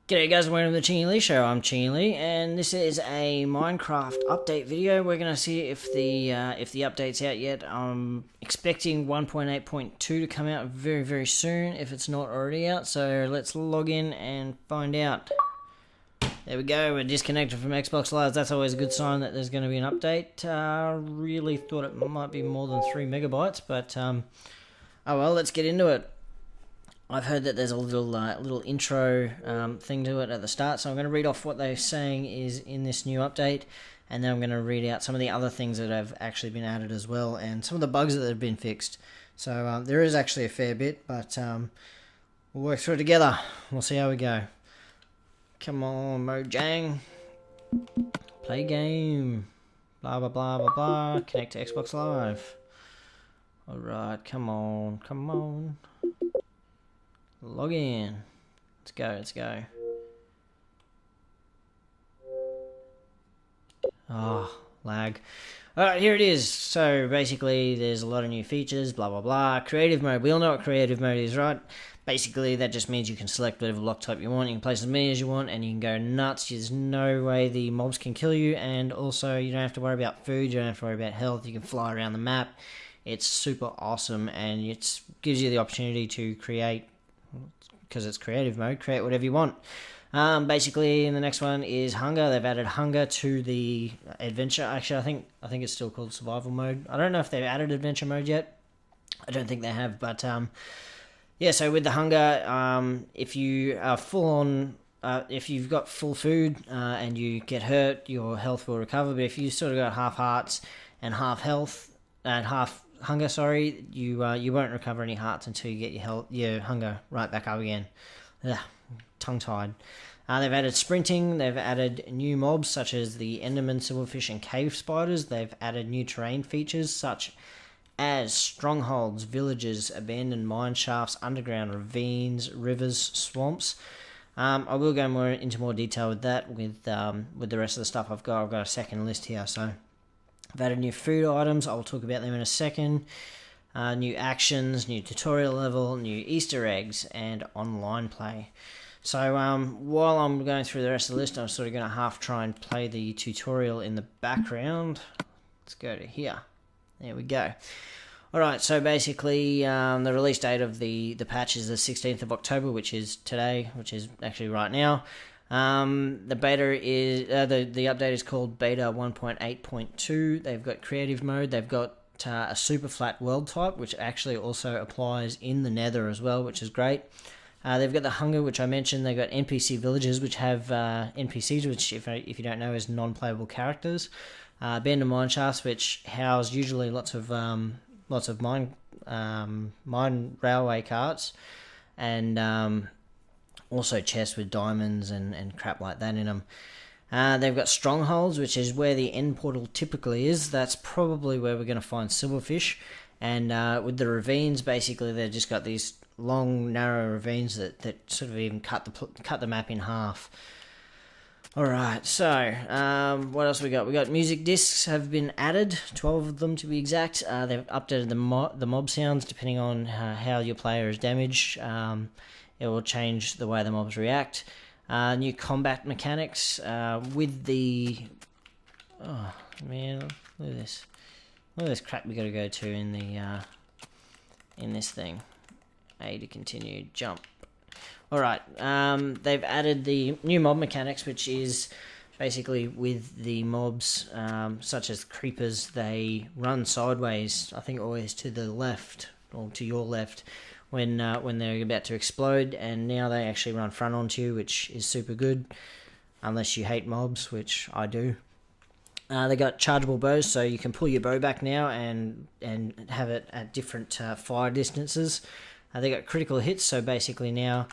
G'day guys, welcome to the Chingy Show. I'm Chingy, and this is a Minecraft update video. We're gonna see if the update's out yet. I'm expecting 1.8.2 to come out very soon, if it's not already out. So let's log in and find out. There we go. We're disconnected from Xbox Live. That's always a good sign that there's going to be an update. Really thought it might be more than 3 megabytes, but oh well. Let's get into it. I've heard that there's a little intro thing to it at the start, so I'm going to read off what they're saying is in this new update, and then I'm going to read out some of the other things that have actually been added as well, and some of the bugs that have been fixed. So there is actually a fair bit, but we'll work through it together. We'll see how we go. Come on, Mojang. Play game. Blah, blah, blah, blah, blah. Connect to Xbox Live. Alright, come on. Log in. Let's go. Oh, lag. Alright, here it is. So basically there's a lot of new features, blah blah blah. Creative mode. We all know what creative mode is, right? Basically that just means you can select whatever block type you want, you can place as many as you want, and you can go nuts. There's no way the mobs can kill you, and also you don't have to worry about food, you don't have to worry about health, you can fly around the map. It's super awesome, and it gives you the opportunity to create, because it's creative mode, create whatever you want. Basically, in the next one is hunger. They've added hunger to the adventure. Actually, I think it's still called survival mode. I don't know if they've added adventure mode yet. I don't think they have, but yeah. So with the hunger, if you are full on, if you've got full food and you get hurt, your health will recover. But if you sort of got half hearts and half health and half hunger, sorry, you won't recover any hearts until you get your hunger right back up again. Ugh, tongue-tied. They've added sprinting. They've added new mobs such as the Enderman, silverfish, and cave spiders. They've added new terrain features such as strongholds, villages, abandoned mine shafts, underground ravines, rivers, swamps. I will go into more detail with that with the rest of the stuff I've got. I've got a second list here, so I've added new food items. I'll talk about them in a second. New actions, new tutorial level, new Easter eggs, and online play. So while I'm going through the rest of the list, I'm sort of going to half try and play the tutorial in the background. Let's go to here. There we go. Alright, so basically the release date of the patch is the 16th of October, which is today, which is actually right now. The beta is the update is called beta 1.8.2. They've got creative mode. They've got a super flat world type, which actually also applies in the Nether as well, which is great. They've got the hunger, which I mentioned. They've got NPC villages, which have NPCs, which if you don't know is non-playable characters. Abandoned mine shafts, which house usually lots of mine railway carts, and also chests with diamonds and crap like that in them. They've got strongholds, which is where the end portal typically is. That's probably where we're going to find silverfish. And with the ravines, basically they've just got these long, narrow ravines that sort of even cut the map in half. Alright, so what else we got? We got music discs have been added, 12 of them to be exact. They've updated the mob sounds depending on how your player is damaged. It will change the way the mobs react. New combat mechanics with the... Oh, man, look at this. Look at this crap we got to go to in the in this thing. A to continue, jump. Alright, they've added the new mob mechanics, which is basically with the mobs, such as creepers, they run sideways, I think always to the left, or to your left, when they're about to explode, and now they actually run front onto you, which is super good, unless you hate mobs, which I do. They got chargeable bows, so you can pull your bow back now and have it at different fire distances. They got critical hits, so basically now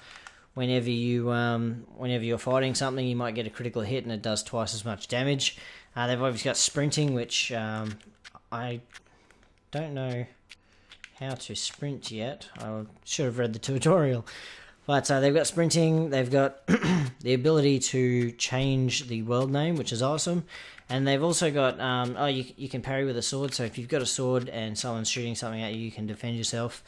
whenever you're fighting something, you might get a critical hit and it does twice as much damage. They've obviously got sprinting, which I don't know how to sprint yet. I should have read the tutorial. But they've got sprinting, they've got the ability to change the world name, which is awesome. And they've also got, you can parry with a sword, so if you've got a sword and someone's shooting something at you, you can defend yourself.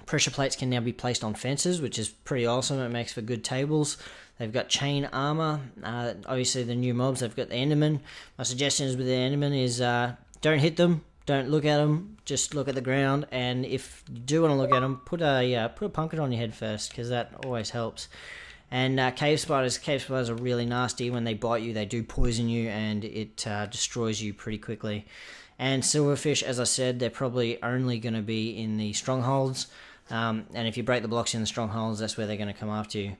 Pressure plates can now be placed on fences, which is pretty awesome. It makes for good tables. They've got chain armor. Obviously, the new mobs, they've got the Enderman. My suggestions with the Enderman is don't hit them, don't look at them, just look at the ground. And if you do want to look at them, put a pumpkin on your head first, because that always helps. And cave spiders are really nasty. When they bite you, they do poison you, and it destroys you pretty quickly. And silverfish, as I said, they're probably only going to be in the strongholds. And if you break the blocks in the strongholds, that's where they're going to come after you.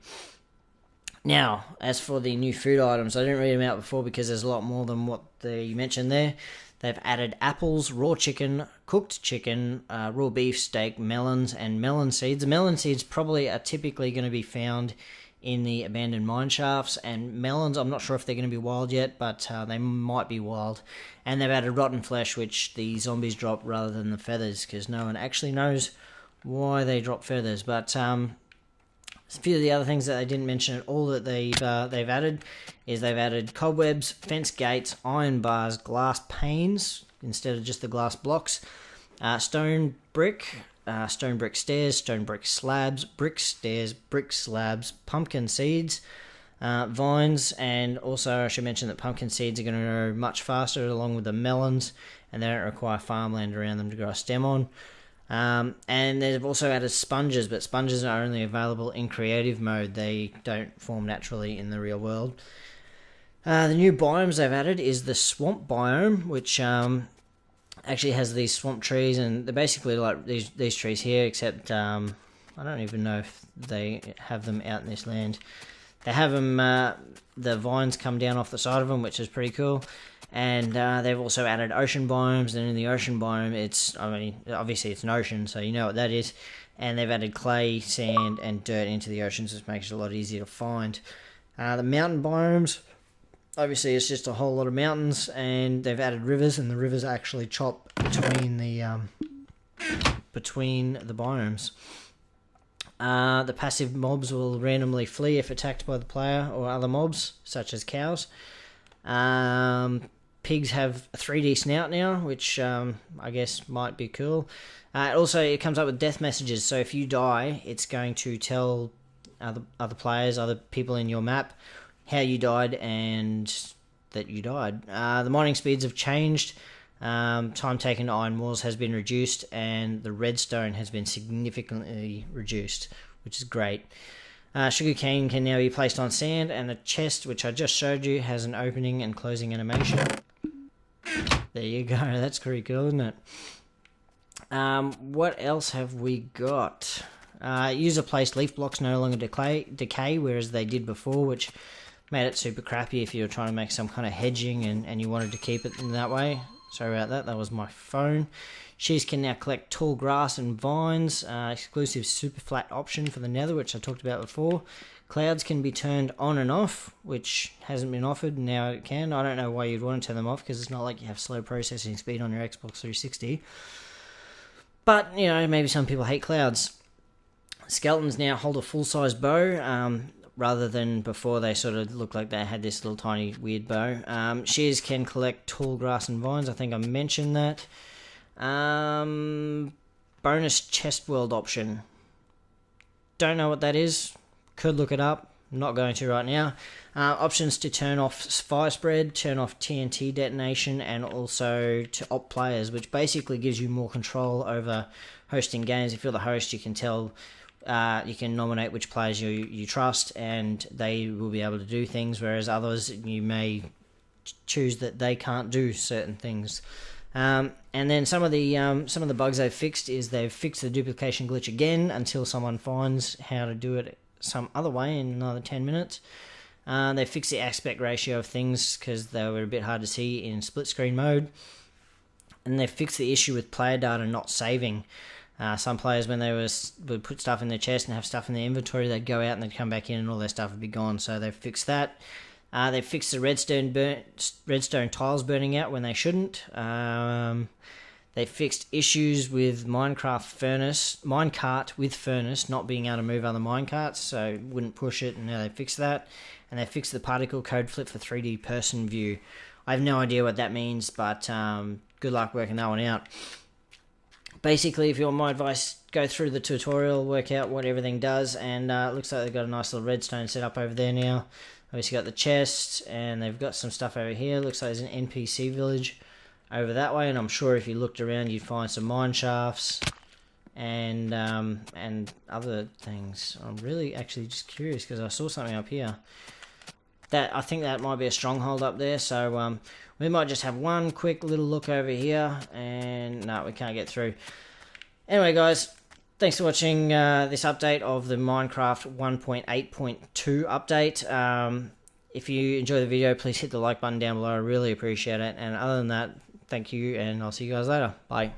Now, as for the new food items, I didn't read them out before because there's a lot more than what you mentioned there. They've added apples, raw chicken, cooked chicken, raw beef, steak, melons, and melon seeds. The melon seeds probably are typically going to be found in the abandoned mine shafts, and melons, I'm not sure if they're going to be wild yet, but they might be wild. And they've added rotten flesh, which the zombies drop rather than the feathers, because no one actually knows why they drop feathers. But a few of the other things that they didn't mention at all that they've added is they've added cobwebs, fence gates, iron bars, glass panes instead of just the glass blocks, stone brick stairs, stone brick slabs, brick stairs, brick slabs, pumpkin seeds, vines, and also I should mention that pumpkin seeds are going to grow much faster along with the melons, and they don't require farmland around them to grow a stem on. And they've also added sponges, but sponges are only available in creative mode. They don't form naturally in the real world. The new biomes they've added is the swamp biome, which actually has these swamp trees, and they're basically like these trees here, except I don't even know if they have them out in this land. They have them, the vines come down off the side of them, which is pretty cool. And they've also added ocean biomes, and in the ocean biome, obviously it's an ocean, so you know what that is. And they've added clay, sand, and dirt into the oceans, which makes it a lot easier to find. The mountain biomes, obviously it's just a whole lot of mountains, and they've added rivers, and the rivers actually chop between the biomes. The passive mobs will randomly flee if attacked by the player or other mobs, such as cows. Pigs have a 3D snout now, which I guess might be cool. It comes up with death messages, so if you die, it's going to tell other players, other people in your map, how you died and that you died. The mining speeds have changed. Time taken to iron ores has been reduced, and the redstone has been significantly reduced, which is great. Sugarcane can now be placed on sand, and a chest, which I just showed you, has an opening and closing animation. There you go, that's pretty cool, isn't it? What else have we got? User placed leaf blocks no longer decay, whereas they did before, which made it super crappy if you were trying to make some kind of hedging and you wanted to keep it in that way. Sorry about that was my phone. Shears can now collect tall grass and vines, exclusive super flat option for the nether, which I talked about before. Clouds can be turned on and off, which hasn't been offered, now it can. I don't know why you'd want to turn them off, because it's not like you have slow processing speed on your Xbox 360. But, maybe some people hate clouds. Skeletons now hold a full-size bow, rather than before they sort of looked like they had this little tiny weird bow. Shears can collect tall grass and vines, I think I mentioned that. Bonus chest world option. Don't know what that is. Could look it up. Not going to right now. Options to turn off fire spread, turn off TNT detonation, and also to opt players, which basically gives you more control over hosting games. If you're the host, you can tell, you can nominate which players you trust, and they will be able to do things, whereas others, you may choose that they can't do certain things. And then some of the bugs they've fixed is they've fixed the duplication glitch again until someone finds how to do it some other way in another 10 minutes. They fixed the aspect ratio of things because they were a bit hard to see in split screen mode. And they fixed the issue with player data not saving. Some players, when they would put stuff in their chest and have stuff in their inventory, they'd go out and they'd come back in and all their stuff would be gone. So they fixed that. They fixed the redstone tiles burning out when they shouldn't. They fixed issues with minecart with furnace not being able to move other minecarts, so it wouldn't push it, and now they fixed that. And they fixed the particle code flip for 3D person view. I have no idea what that means, but good luck working that one out. basically, if you want my advice, go through the tutorial, work out what everything does, and it looks like they've got a nice little redstone set up over there now. Obviously got the chest, and they've got some stuff over here. Looks like there's an NPC village over that way, and I'm sure if you looked around you'd find some mine shafts and other things. I'm really actually just curious because I saw something up here. That I think that might be a stronghold up there, so we might just have one quick little look over here, and no, we can't get through. Anyway, guys, thanks for watching this update of the Minecraft 1.8.2 update. If you enjoy the video, please hit the like button down below. I really appreciate it. And other than that, thank you, and I'll see you guys later. Bye.